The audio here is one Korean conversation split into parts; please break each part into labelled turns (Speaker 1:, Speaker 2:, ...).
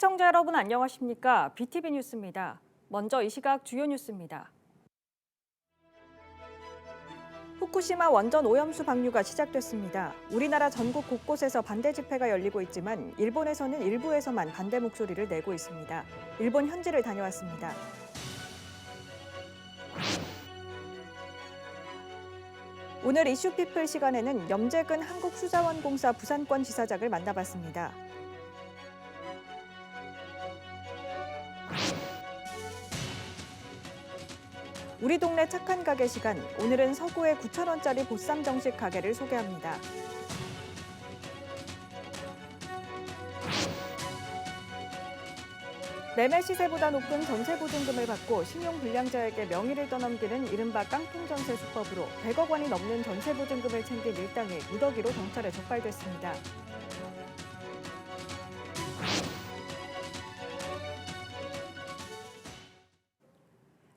Speaker 1: 시청자 여러분 안녕하십니까? BTV 뉴스입니다. 먼저 이 시각 주요 뉴스입니다. 후쿠시마 원전 오염수 방류가 시작됐습니다. 우리나라 전국 곳곳에서 반대 집회가 열리고 있지만 일본에서는 일부에서만 반대 목소리를 내고 있습니다. 일본 현지를 다녀왔습니다. 오늘 이슈피플 시간에는 염재근 한국수자원공사 부산권 지사장을 만나봤습니다. 우리 동네 착한 가게 시간, 오늘은 서구의 9,000원짜리 보쌈 정식 가게를 소개합니다. 매매 시세보다 높은 전세 보증금을 받고 신용불량자에게 명의를 떠넘기는 이른바 깡통 전세 수법으로 100억 원이 넘는 전세 보증금을 챙긴 일당이 무더기로 경찰에 적발됐습니다.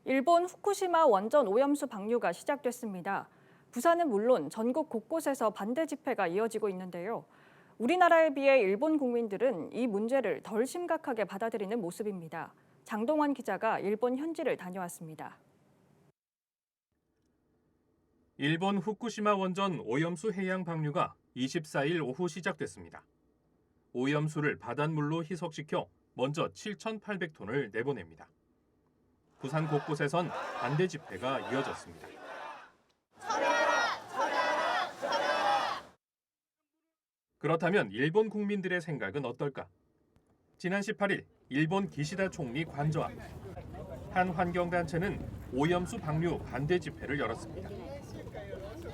Speaker 1: 일본 후쿠시마 원전 오염수 방류가 시작됐습니다. 부산은 물론 전국 곳곳에서 반대 집회가 이어지고 있는데요. 우리나라에 비해 일본 국민들은 이 문제를 덜 심각하게 받아들이는 모습입니다. 장동원 기자가 일본 현지를 다녀왔습니다.
Speaker 2: 일본 후쿠시마 원전 오염수 해양 방류가 24일 오후 시작됐습니다. 오염수를 바닷물로 희석시켜 먼저 7,800톤을 내보냅니다. 부산 곳곳에선 반대 집회가 이어졌습니다. 그렇다면 일본 국민들의 생각은 어떨까? 지난 18일 일본 기시다 총리 관저 앞 한 환경단체는 오염수 방류 반대 집회를 열었습니다.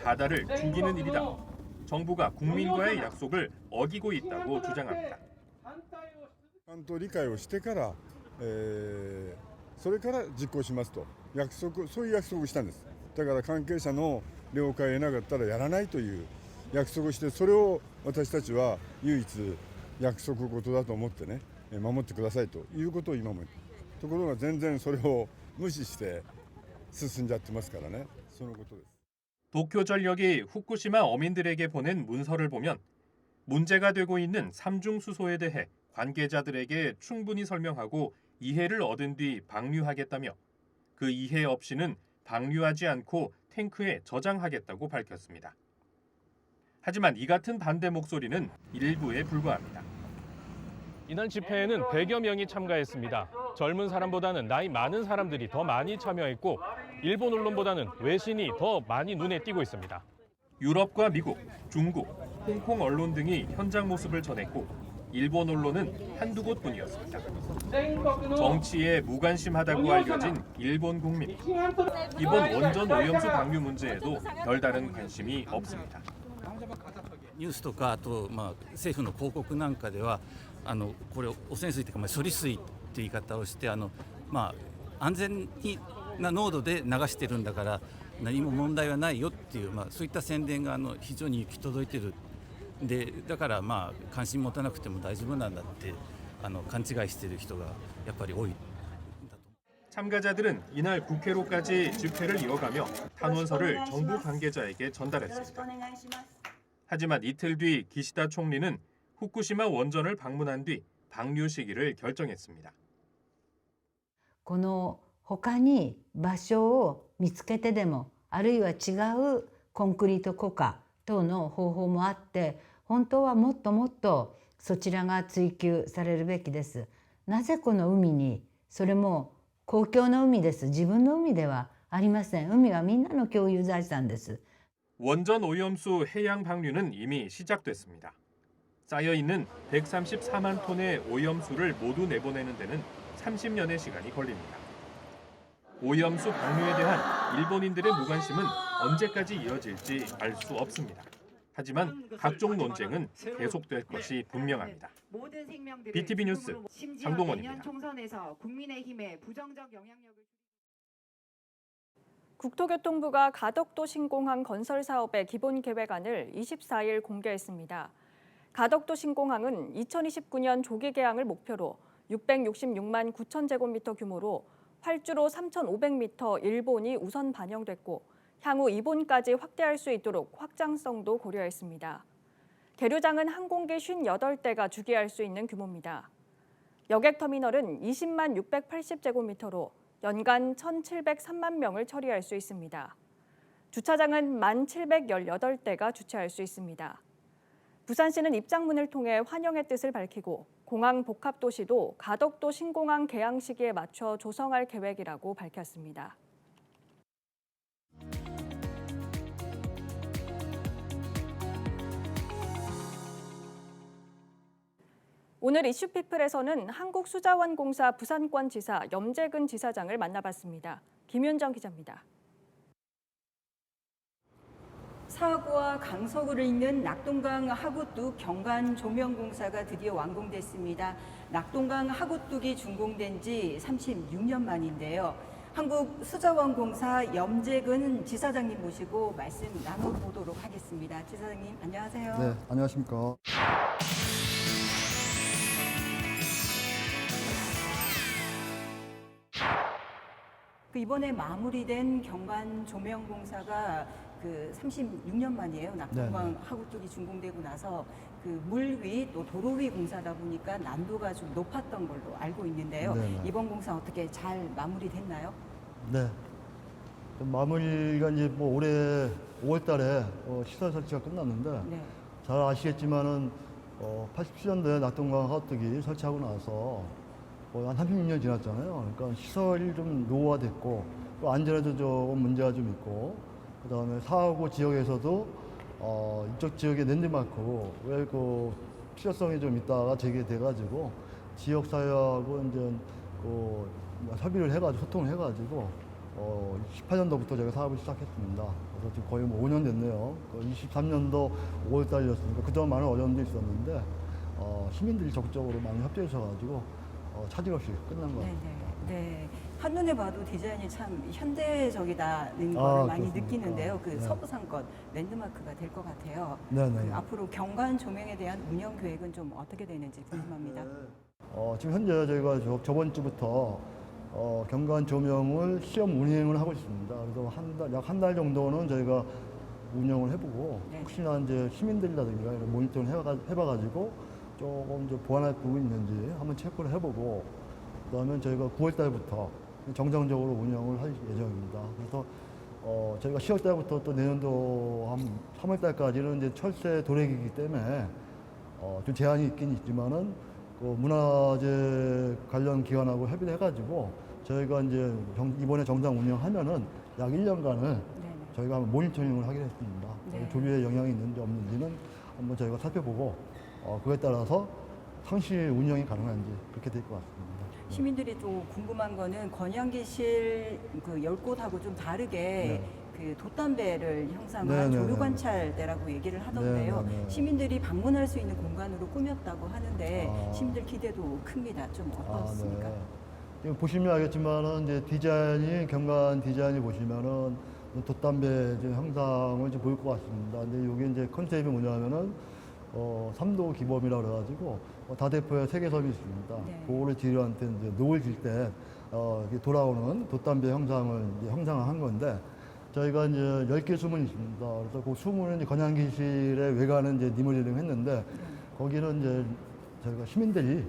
Speaker 2: 바다를 죽이는 일이다. 정부가 국민과의 약속을 어기고 있다고 주장합니다.
Speaker 3: ちゃんと理解をしてから、それから実行しますとそういう約束をしたんです。だから関係者の了解を得なかったらやらないという約束をして、それを私たちは唯一約束事だと思ってね、守ってくださいということを今も言って、ところが全然それを無視して進んじゃってますからね。そのことです。
Speaker 2: 도쿄전력이 후쿠시마 어민들에게 보낸 문서를 보면 문제가 되고 있는 삼중수소에 대해 관계자들에게 충분히 설명하고 이해를 얻은 뒤 방류하겠다며 그 이해 없이는 방류하지 않고 탱크에 저장하겠다고 밝혔습니다. 하지만 이 같은 반대 목소리는 일부에 불과합니다.
Speaker 4: 이날 집회에는 100여 명이 참가했습니다. 젊은 사람보다는 나이 많은 사람들이 더 많이 참여했고 일본 언론보다는 외신이 더 많이 눈에 띄고 있습니다.
Speaker 2: 유럽과 미국, 중국, 홍콩 언론 등이 현장 모습을 전했고 일본 언론은 한두 곳뿐이었습니다. 정치에 무관심하다고 알려진 일본 국민. 이번 원전 오염수 방류 문제에도 별다른 관심이 없습니다.
Speaker 5: ニュースとかあと政府の広告なんかではこれ汚染水というか処理水という言い方をして安全な濃度で流してるんだから何も問題はないよっていうそういった宣伝が非常に行き届いてるでだから関心持たなくても大丈夫なんだって勘違いしている人がやっぱり多い。
Speaker 2: 참가자들은 이날 국회로까지 집회를 이어가며 탄원서를 정부 관계자에게 전달했습니다. 하지만 이틀 뒤 기시다 총리는 후쿠시마 원전을 방문한 뒤 방류 시기를 결정했습니다.
Speaker 6: この他に場所を見つけてでもあるいは違うコンクリート固化等の方法もあって本当はもっともっとそちらが追求されるべきです。なぜこの海にそれも公共の海です。自分の海ではありません。海はみんなの共有財産です。
Speaker 2: 원전 오염수 해양 방류는 이미 시작됐습니다. 쌓여있는 134만 톤의 오염수를 모두 내보내는 데는 30년의 시간이 걸립니다. 오염수 방류에 대한 일본인들의 무관심은 언제까지 이어질지 알 수 없습니다. 하지만 각종 논쟁은 계속될 것이 분명합니다. BTV 뉴스 장동원입니다.
Speaker 1: 국토교통부가 가덕도 신공항 건설 사업의 기본 계획안을 24일 공개했습니다. 가덕도 신공항은 2029년 조기 개항을 목표로 666만 9천 제곱미터 규모로 활주로 3,500m 1본이 우선 반영됐고 향후 2본까지 확대할 수 있도록 확장성도 고려했습니다. 계류장은 항공기 58대가 주기할 수 있는 규모입니다. 여객터미널은 20만 680제곱미터로 연간 1,703만 명을 처리할 수 있습니다. 주차장은 1,718대가 주차할 수 있습니다. 부산시는 입장문을 통해 환영의 뜻을 밝히고 공항 복합도시도 가덕도 신공항 개항 시기에 맞춰 조성할 계획이라고 밝혔습니다. 오늘 이슈피플에서는 한국수자원공사 부산권 지사 염재근 지사장을 만나봤습니다. 김윤정 기자입니다.
Speaker 7: 사하구와 강서구를 잇는 낙동강 하구뚝 경관 조명공사가 드디어 완공됐습니다. 낙동강 하구뚝이 준공된 지 36년 만인데요. 한국수자원공사 염재근 지사장님 모시고 말씀 나눠보도록 하겠습니다. 지사장님 안녕하세요.
Speaker 8: 네, 안녕하십니까.
Speaker 7: 이번에 마무리된 경관 조명공사가 36년 만이에요. 낙동강
Speaker 8: 네.
Speaker 7: 하구뚝이 준공되고 나서 물 위 또 도로 위 공사다 보니까 난도가 좀 높았던 걸로 알고 있는데요.
Speaker 8: 네.
Speaker 7: 이번 공사 어떻게 잘 마무리됐나요?
Speaker 8: 네. 마무리가 이제 뭐 올해 5월달에 시설 설치가 끝났는데
Speaker 7: 네.
Speaker 8: 잘 아시겠지만은 87년도에 낙동강 하구뚝이 설치하고 나서 한 36년 지났잖아요. 그러니까 시설이 좀 노후화됐고 또 안전에도 좀 문제가 좀 있고 그다음에 사하구 지역에서도 이쪽 지역의 랜드마크 왜 필요성이 좀 있다가 제기돼가지고 지역 사회하고 이제 협의를 해가지고 소통을 해가지고 18년도부터 저희가 사업을 시작했습니다. 그래서 지금 거의 5년 됐네요. 23년도 5월달이었으니까 그동안 많은 어려움도 있었는데 시민들이 적극적으로 많이 협조해 주셔가지고 차질 없이 끝난 것 같습니다.
Speaker 7: 네. 한눈에 봐도 디자인이 참 현대적이다는 걸 많이
Speaker 8: 그렇습니까?
Speaker 7: 느끼는데요.
Speaker 8: 네.
Speaker 7: 서부상권 랜드마크가 될 것 같아요.
Speaker 8: 네네.
Speaker 7: 앞으로 경관 조명에 대한 운영 계획은 좀 어떻게 되는지 궁금합니다.
Speaker 8: 지금 현재 저희가 저번 주부터 경관 조명을 시험 운행을 하고 있습니다. 그래서 약 한 달 정도는 저희가 운영을 해보고
Speaker 7: 네.
Speaker 8: 혹시나 이제 시민들이라든가 이런 모니터링 해봐가지고 조금 좀 보완할 부분이 있는지 한번 체크를 해보고 그다음에 저희가 9월 달부터 정상적으로 운영을 할 예정입니다. 그래서 저희가 10월 달부터 또 내년도 한 3월 달까지는 이제 철새 도래기이기 때문에 좀 제한이 있긴 있지만은 문화재 관련 기관하고 협의를 해가지고 저희가 이제 이번에 정상 운영하면은 약 1년간을
Speaker 7: 네네.
Speaker 8: 저희가 한번 모니터링을 하기로 했습니다.
Speaker 7: 네.
Speaker 8: 조류에 영향이 있는지 없는지는 한번 저희가 살펴보고 그에 따라서 상시 운영이 가능한지 그렇게 될 것 같습니다.
Speaker 7: 시민들이 또 궁금한 거는 건양기실 10곳하고 좀 다르게 돛담배를 형상한
Speaker 8: 네,
Speaker 7: 조류 관찰대라고 얘기를 하던데요.
Speaker 8: 네.
Speaker 7: 시민들이 방문할 수 있는 공간으로 꾸몄다고 하는데
Speaker 8: 아.
Speaker 7: 시민들 기대도 큽니다. 좀 어떻습니까?
Speaker 8: 지금 보시면 알겠지만은 이제 경관 디자인이 보시면은 돛담배 형상을 좀 보일 것 같습니다. 근데 이게 이제 컨셉이 뭐냐면은 3도 기범이라 그래가지고 다대포에 세계섬이 있습니다.
Speaker 7: 네.
Speaker 8: 그거를 지류한테 이제 노을 질 때 돌아오는 돛담배 형상을 이제 형상화한 건데 저희가 이제 10개 수문이 있습니다. 그래서 그 수문은 이제 건양기실의 외관은 이제 리모델링 했는데 거기는 이제 저희가 시민들이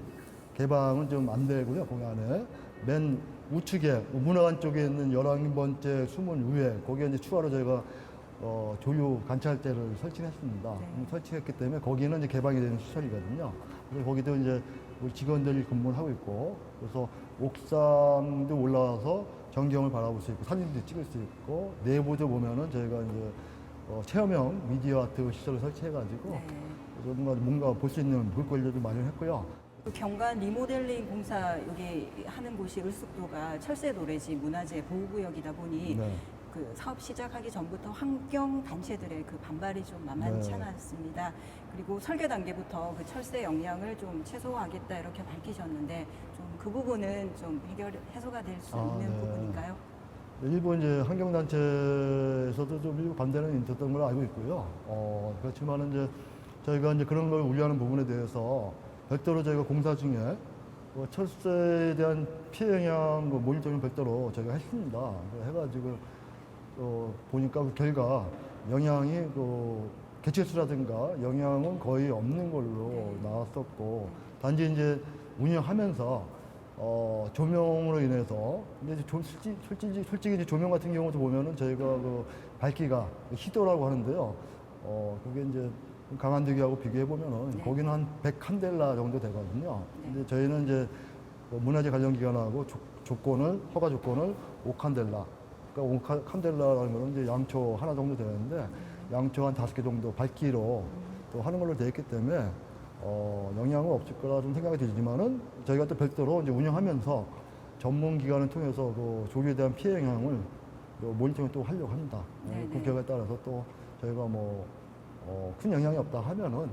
Speaker 8: 개방은 좀 안 되고요. 거기 안에 맨 우측에 문화관 쪽에 있는 11번째 수문 위에 거기에 이제 추가로 저희가 조류 관찰대를 설치했습니다.
Speaker 7: 네.
Speaker 8: 설치했기 때문에 거기는 이제 개방이 되는 시설이거든요. 그래서 거기도 이제 우리 직원들이 근무를 하고 있고, 그래서 옥상도 올라와서 전경을 바라볼 수 있고, 사진도 찍을 수 있고, 내부도 보면은 저희가 이제 체험형 미디어 아트 시설을 설치해가지고,
Speaker 7: 네.
Speaker 8: 뭔가 볼 수 있는 볼거리도 마련했고요.
Speaker 7: 경관 리모델링 공사 여기 하는 곳이 을숙도가 철새도래지 문화재 보호구역이다 보니
Speaker 8: 네.
Speaker 7: 사업 시작하기 전부터 환경 단체들의 반발이 좀 만만치
Speaker 8: 네.
Speaker 7: 않았습니다. 그리고 설계 단계부터 철새 영향을 좀 최소화하겠다 이렇게 밝히셨는데 좀 그 부분은 좀 해소가 될 수 있는
Speaker 8: 네.
Speaker 7: 부분인가요?
Speaker 8: 일부 이제 환경단체에서도 좀 일부 반대는 있었던 걸로 알고 있고요. 그렇지만은 이제 저희가 이제 그런 걸 우려하는 부분에 대해서 별도로 저희가 공사 중에 철새에 대한 피해 영향 모니터링 별도로 저희가 했습니다. 해가지고 보니까 그 결과 영향이 개체수라든가 영향은 거의 없는 걸로 나왔었고 단지 이제 운영하면서 조명으로 인해서 근데 이제 솔직히 이제 조명 같은 경우도 보면은 저희가 그 밝기가 희도라고 하는데요. 그게 이제 강한대교하고 비교해 보면은
Speaker 7: 네.
Speaker 8: 거기는 한 100칸델라 정도 되거든요. 근데 저희는 이제 문화재 관련 기관하고 허가 조건을 5칸델라. 그러니까 5칸델라라는 거는 이제 양초 하나 정도 되는데 양초 한 5개 정도 밝기로 또 하는 걸로 되어 있기 때문에 영향은 없을 거라 좀 생각이 들지만은 저희가 또 별도로 이제 운영하면서 전문 기관을 통해서 그 조류에 대한 피해 영향을 모니터링을 또 하려고 합니다.
Speaker 7: 네네.
Speaker 8: 그 결과에 따라서 또 저희가 큰 영향이 없다 하면은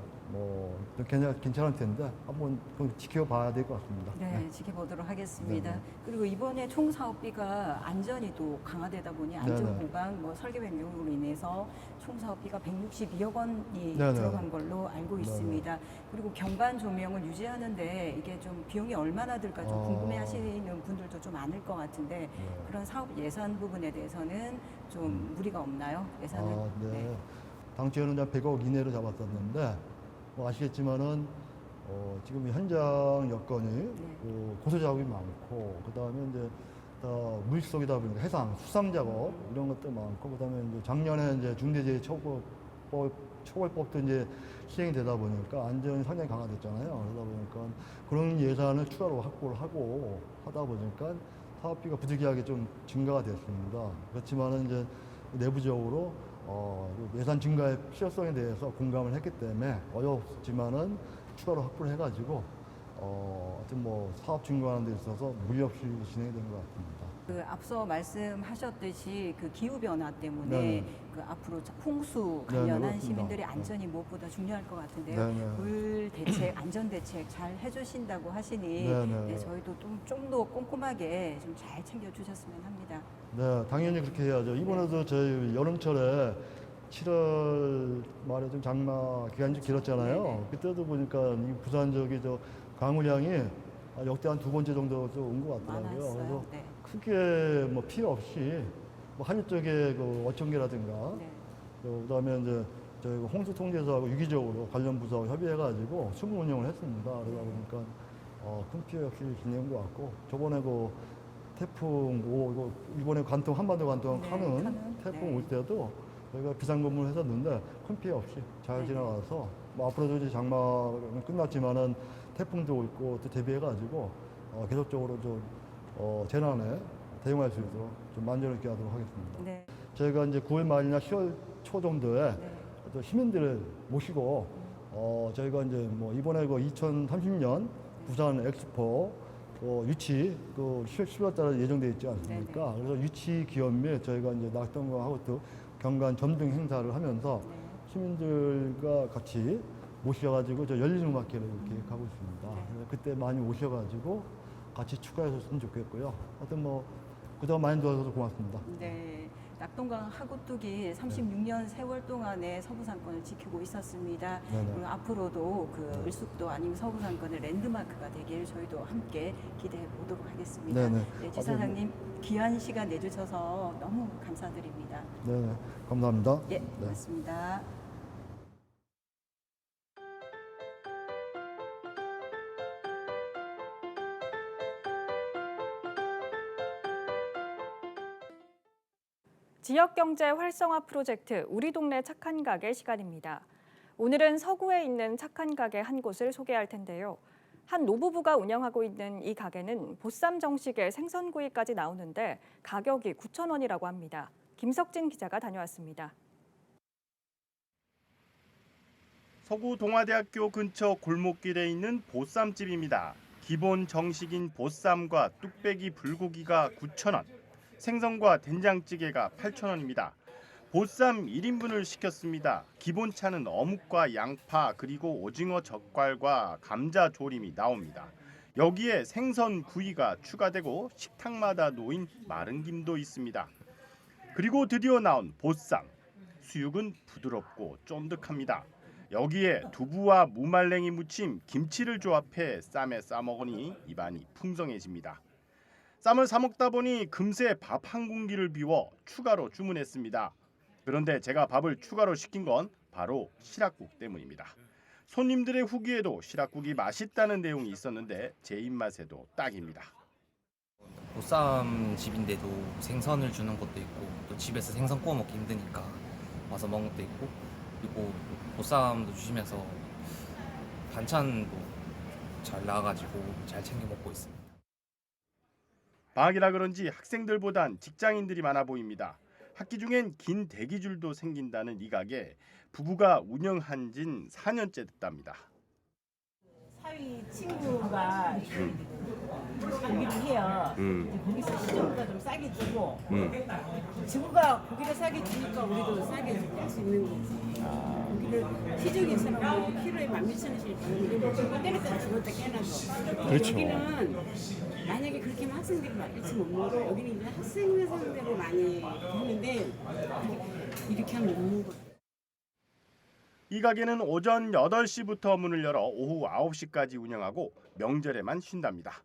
Speaker 8: 괜찮을 텐데 한번 지켜봐야 될 것 같습니다.
Speaker 7: 네, 지켜보도록 하겠습니다.
Speaker 8: 네네.
Speaker 7: 그리고 이번에 총 사업비가 안전이 또 강화되다 보니 안전 보강, 설계 변경으로 인해서 총 사업비가 162억 원이
Speaker 8: 네네.
Speaker 7: 들어간 걸로 알고
Speaker 8: 네네.
Speaker 7: 있습니다. 그리고 경관 조명을 유지하는데 이게 좀 비용이 얼마나 들까 좀 궁금해하시는 분들도 좀 많을 것 같은데 그런 사업 예산 부분에 대해서는 좀 무리가 없나요? 예산을?
Speaker 8: 네. 당초에는 100억 이내로 잡았었는데 아시겠지만은 지금 현장 여건이 고소 작업이 많고 그다음에 이제 물속이다 보니까 해상 수상 작업 이런 것도 많고 그다음에 이제 작년에 이제 중대재해처벌법도 이제 시행이 되다 보니까 안전이 상당히 강화됐잖아요. 그러다 보니까 그런 예산을 추가로 확보를 하고 하다 보니까 사업비가 부득이하게 좀 증가가 됐습니다. 그렇지만은 이제 내부적으로 예산 증가의 필요성에 대해서 공감을 했기 때문에 어렵지만은 추가로 확보를 해가지고 하여튼 사업 증가하는 데 있어서 무리 없이 진행이 된 것 같습니다.
Speaker 7: 그 앞서 말씀하셨듯이 그 기후 변화 때문에
Speaker 8: 네네.
Speaker 7: 그 앞으로 홍수
Speaker 8: 네네,
Speaker 7: 관련한
Speaker 8: 그렇습니다.
Speaker 7: 시민들의 안전이 무엇보다 중요할 것 같은데요.
Speaker 8: 네네.
Speaker 7: 물 대책, 안전 대책 잘 해주신다고 하시니
Speaker 8: 네네.
Speaker 7: 네, 저희도 좀 더 꼼꼼하게 좀 잘 챙겨주셨으면 합니다.
Speaker 8: 네, 당연히 그렇게 해야죠. 이번에도 저희 여름철에 7월 말에 좀 장마 기간이 좀 길었잖아요.
Speaker 7: 네네.
Speaker 8: 그때도 보니까 이 부산 강우량이 역대 한 2번째 정도 온 것 같더라고요.
Speaker 7: 많았어요.
Speaker 8: 그래서
Speaker 7: 네.
Speaker 8: 크게 피해 없이 하늘 쪽에 그 어촌계라든가
Speaker 7: 네.
Speaker 8: 그다음에 이제 저희 홍수 통제소하고 유기적으로 관련 부서하고 협의해가지고 수문 운영을 했습니다. 그러다 보니까 큰 피해 없이 진행한 것 같고 저번에 그 태풍 이번에 한반도 관통
Speaker 7: 네,
Speaker 8: 하는
Speaker 7: 카눈.
Speaker 8: 태풍
Speaker 7: 네.
Speaker 8: 올 때도 저희가 비상근무를 했었는데 큰 피해 없이 잘
Speaker 7: 네.
Speaker 8: 지나가서 앞으로도 이제 장마는 끝났지만은 태풍도 있고 또 대비해가지고 계속적으로 좀 재난에 대응할 수 있도록 좀 만전을 기하도록 하겠습니다.
Speaker 7: 네.
Speaker 8: 저희가 이제 9월 말이나 10월 초 정도에
Speaker 7: 네.
Speaker 8: 또 시민들을 모시고 저희가 이제 이번에 2030년 부산 엑스포 유치 10월 달에 예정돼 있지 않습니까? 그래서 유치 기업 및 저희가 이제 낙동강하고 또 경관 점등 행사를 하면서 시민들과 같이 모셔가지고 저 열린 음악회를 계획하고 있습니다. 그래서 그때 많이 오셔가지고 같이 축하해줬으면 좋겠고요. 하여튼 그동안 많이 도와줘서 고맙습니다.
Speaker 7: 네. 낙동강 하구뚝이 36년 세월 동안에 서부상권을 지키고 있었습니다.
Speaker 8: 네네.
Speaker 7: 그리고 앞으로도 그 을숙도 아니면 서부상권의 랜드마크가 되길 저희도 함께 기대해 보도록 하겠습니다.
Speaker 8: 네네.
Speaker 7: 네, 지사장님 귀한 시간 내주셔서 너무 감사드립니다.
Speaker 8: 네, 감사합니다.
Speaker 7: 예,
Speaker 8: 네.
Speaker 7: 고맙습니다.
Speaker 1: 지역경제 활성화 프로젝트 우리 동네 착한 가게 시간입니다. 오늘은 서구에 있는 착한 가게 한 곳을 소개할 텐데요. 한 노부부가 운영하고 있는 이 가게는 보쌈 정식에 생선구이까지 나오는데 가격이 9,000원이라고 합니다. 김석진 기자가 다녀왔습니다.
Speaker 9: 서구 동아대학교 근처 골목길에 있는 보쌈집입니다. 기본 정식인 보쌈과 뚝배기 불고기가 9,000원, 생선과 된장찌개가 8,000원입니다. 보쌈 1인분을 시켰습니다. 기본차는 어묵과 양파 그리고 오징어 젓갈과 감자 조림이 나옵니다. 여기에 생선 구이가 추가되고 식탁마다 놓인 마른 김도 있습니다. 그리고 드디어 나온 보쌈. 수육은 부드럽고 쫀득합니다. 여기에 두부와 무말랭이 무침, 김치를 조합해 쌈에 싸먹으니 입안이 풍성해집니다. 쌈을 사 먹다 보니 금세 밥 한 공기를 비워 추가로 주문했습니다. 그런데 제가 밥을 추가로 시킨 건 바로 시락국 때문입니다. 손님들의 후기에도 시락국이 맛있다는 내용이 있었는데 제 입맛에도 딱입니다.
Speaker 10: 보쌈 집인데도 생선을 주는 것도 있고 또 집에서 생선 구워 먹기 힘드니까 와서 먹는 것도 있고 그리고 보쌈도 주시면서 반찬도 잘 나와가지고 잘 챙겨 먹고 있습니다.
Speaker 9: 방학이라 그런지 학생들보단 직장인들이 많아 보입니다. 학기 중엔 긴 대기줄도 생긴다는 이 가게, 부부가 운영한 진 4년째 됐답니다.
Speaker 11: 사위 친구가 고기를 해요. 거기서 시중보다 좀 싸게 주고 친구가 고기를 싸게 주니까 우리도 싸게 줄 수 있는 거지. 고기를 시중에서는 뭐 키로에 12,000원씩 주는데 친구 때렸다 죽었다 깨나서.
Speaker 9: 그렇죠.
Speaker 11: 여기는 만약에 그렇게 하면 학생들이 일찍 못 먹어. 여기는 이제 학생 상대로 많이 하는데 이렇게 하면 못 먹어.
Speaker 9: 이 가게는 오전 8시부터 문을 열어 오후 9시까지 운영하고 명절에만 쉰답니다.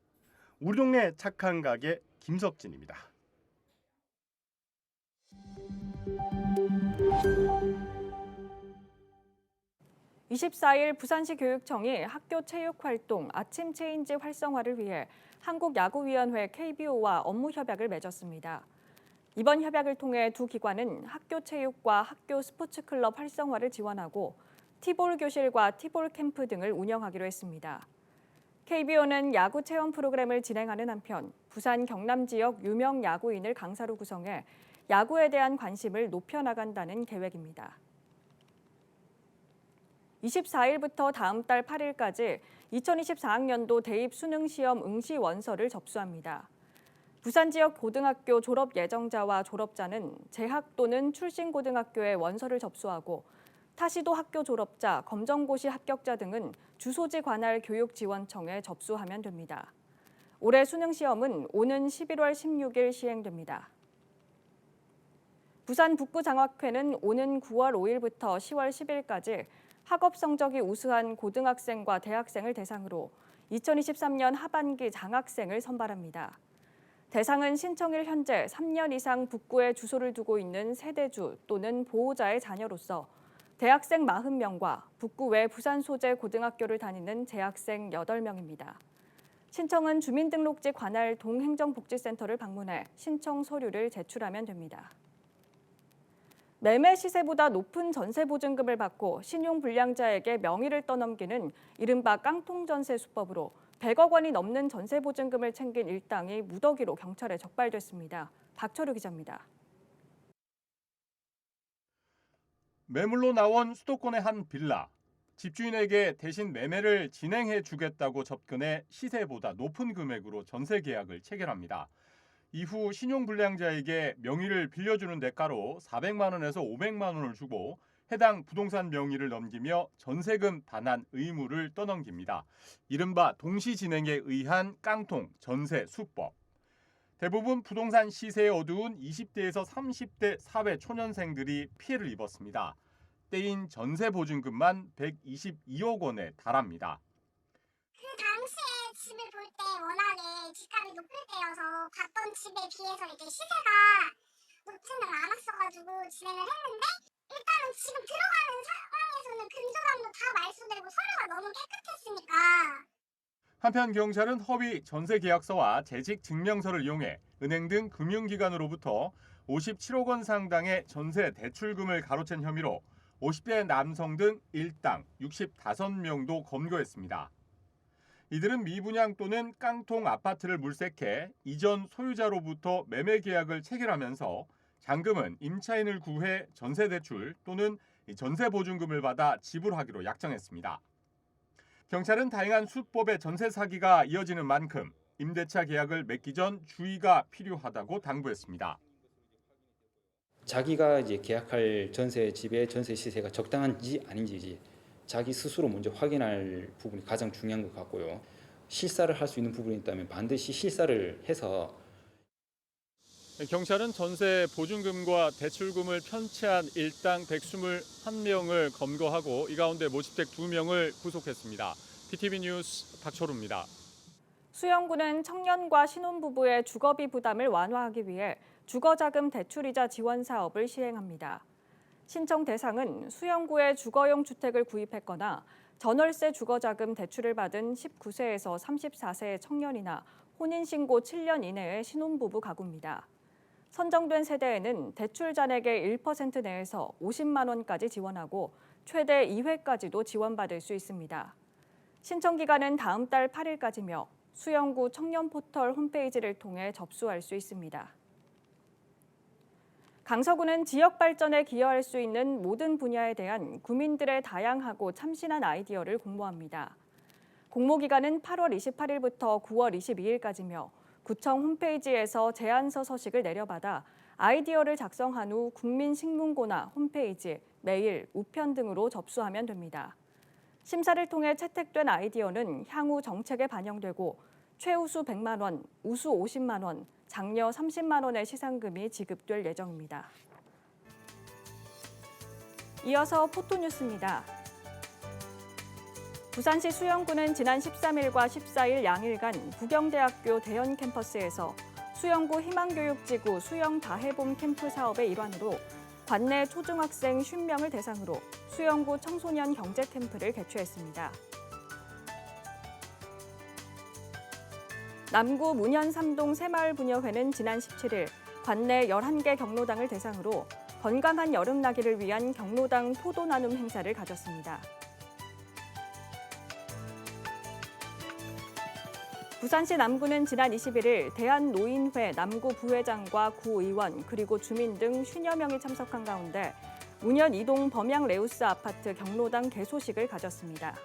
Speaker 9: 우리 동네 착한 가게 김석진입니다.
Speaker 1: (24일) 부산시 교육청이 학교 체육활동 아침 체인지 활성화를 위해 한국야구위원회 KBO와 업무 협약을 맺었습니다. 이번 협약을 통해 두 기관은 학교 체육과 학교 스포츠클럽 활성화를 지원하고 티볼 교실과 티볼 캠프 등을 운영하기로 했습니다. KBO는 야구 체험 프로그램을 진행하는 한편 부산 경남 지역 유명 야구인을 강사로 구성해 야구에 대한 관심을 높여나간다는 계획입니다. 24일부터 다음 달 8일까지 2024학년도 대입 수능시험 응시 원서를 접수합니다. 부산 지역 고등학교 졸업 예정자와 졸업자는 재학 또는 출신 고등학교에 원서를 접수하고 타시도 학교 졸업자, 검정고시 합격자 등은 주소지 관할 교육지원청에 접수하면 됩니다. 올해 수능시험은 오는 11월 16일 시행됩니다. 부산 북부장학회는 오는 9월 5일부터 10월 10일까지 학업 성적이 우수한 고등학생과 대학생을 대상으로 2023년 하반기 장학생을 선발합니다. 대상은 신청일 현재 3년 이상 북구에 주소를 두고 있는 세대주 또는 보호자의 자녀로서 대학생 40명과 북구 외 부산 소재 고등학교를 다니는 재학생 8명입니다. 신청은 주민등록지 관할 동행정복지센터를 방문해 신청 서류를 제출하면 됩니다. 매매 시세보다 높은 전세보증금을 받고 신용불량자에게 명의를 떠넘기는 이른바 깡통전세 수법으로 100억 원이 넘는 전세보증금을 챙긴 일당이 무더기로 경찰에 적발됐습니다. 박철우 기자입니다.
Speaker 2: 매물로 나온 수도권의 한 빌라. 집주인에게 대신 매매를 진행해 주겠다고 접근해 시세보다 높은 금액으로 전세 계약을 체결합니다. 이후 신용불량자에게 명의를 빌려주는 대가로 400만 원에서 500만 원을 주고 해당 부동산 명의를 넘기며 전세금 반환 의무를 떠넘깁니다. 이른바 동시진행에 의한 깡통 전세 수법. 대부분 부동산 시세에 어두운 20대에서 30대 사회 초년생들이 피해를 입었습니다. 떼인 전세 보증금만 122억 원에 달합니다.
Speaker 12: 그 당시에 집을 볼 때 워낙에 집값이 높을 때여서 봤던 집에 비해서 이제 시세가 높지는 않았어가지고 진행을 했는데 일단은 지금 들어가는 상황에서는 근저당도 다 말소되고 서류가 너무 깨끗했으니까.
Speaker 2: 한편 경찰은 허위 전세 계약서와 재직 증명서를 이용해 은행 등 금융기관으로부터 57억 원 상당의 전세 대출금을 가로챈 혐의로 50대 남성 등 일당 65명도 검거했습니다. 이들은 미분양 또는 깡통 아파트를 물색해 이전 소유자로부터 매매 계약을 체결하면서 잔금은 임차인을 구해 전세 대출 또는 전세 보증금을 받아 지불하기로 약정했습니다. 경찰은 다양한 수법의 전세 사기가 이어지는 만큼 임대차 계약을 맺기 전 주의가 필요하다고 당부했습니다.
Speaker 13: 자기가 이제 계약할 전세 집의 전세 시세가 적당한지 아닌지 자기 스스로 먼저 확인할 부분이 가장 중요한 것 같고요. 실사를 할 수 있는 부분이 있다면 반드시 실사를 해서.
Speaker 2: 경찰은 전세 보증금과 대출금을 편취한 일당 121명을 검거하고 이 가운데 모집백 2명을 구속했습니다. PTV 뉴스 박철우입니다.
Speaker 1: 수영구는 청년과 신혼부부의 주거비 부담을 완화하기 위해 주거자금 대출이자 지원 사업을 시행합니다. 신청 대상은 수영구에 주거용 주택을 구입했거나 전월세 주거자금 대출을 받은 19세에서 34세의 청년이나 혼인신고 7년 이내의 신혼부부 가구입니다. 선정된 세대에는 대출 잔액의 1% 내에서 50만 원까지 지원하고 최대 2회까지도 지원받을 수 있습니다. 신청 기간은 다음 달 8일까지며 수영구 청년 포털 홈페이지를 통해 접수할 수 있습니다. 강서구는 지역 발전에 기여할 수 있는 모든 분야에 대한 구민들의 다양하고 참신한 아이디어를 공모합니다. 공모 기간은 8월 28일부터 9월 22일까지며 구청 홈페이지에서 제안서 서식을 내려받아 아이디어를 작성한 후 국민식문고나 홈페이지, 메일, 우편 등으로 접수하면 됩니다. 심사를 통해 채택된 아이디어는 향후 정책에 반영되고 최우수 100만 원, 우수 50만 원, 장려 30만 원의 시상금이 지급될 예정입니다. 이어서 포토뉴스입니다. 부산시 수영구는 지난 13일과 14일 양일간 부경대학교 대연 캠퍼스에서 수영구 희망교육지구 수영 다해봄 캠프 사업의 일환으로 관내 초중학생 50명을 대상으로 수영구 청소년 경제 캠프를 개최했습니다. 남구 문현 3동 새마을부녀회는 지난 17일 관내 11개 경로당을 대상으로 건강한 여름 나기를 위한 경로당 포도 나눔 행사를 가졌습니다. 부산시 남구는 지난 21일 대한노인회 남구 부회장과 구의원 그리고 주민 등 50여 명이 참석한 가운데 문현 2동 범양 레우스 아파트 경로당 개소식을 가졌습니다.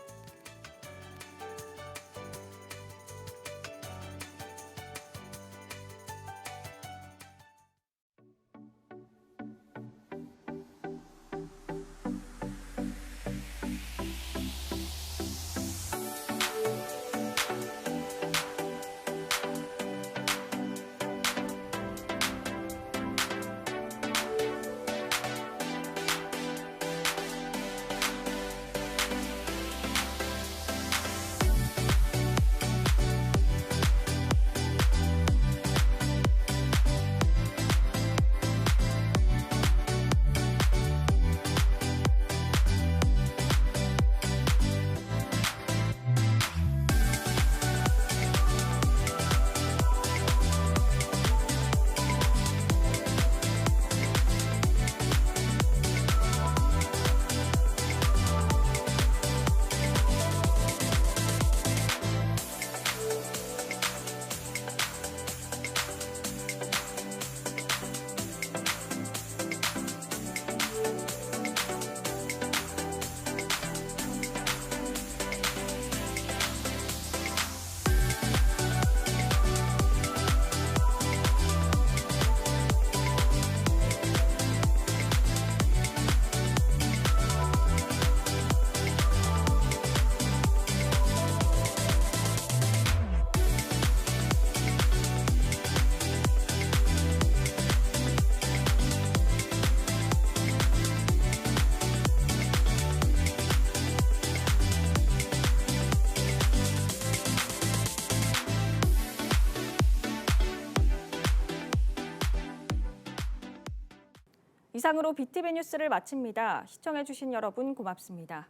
Speaker 1: 이상으로 BTV 뉴스를 마칩니다. 시청해주신 여러분 고맙습니다.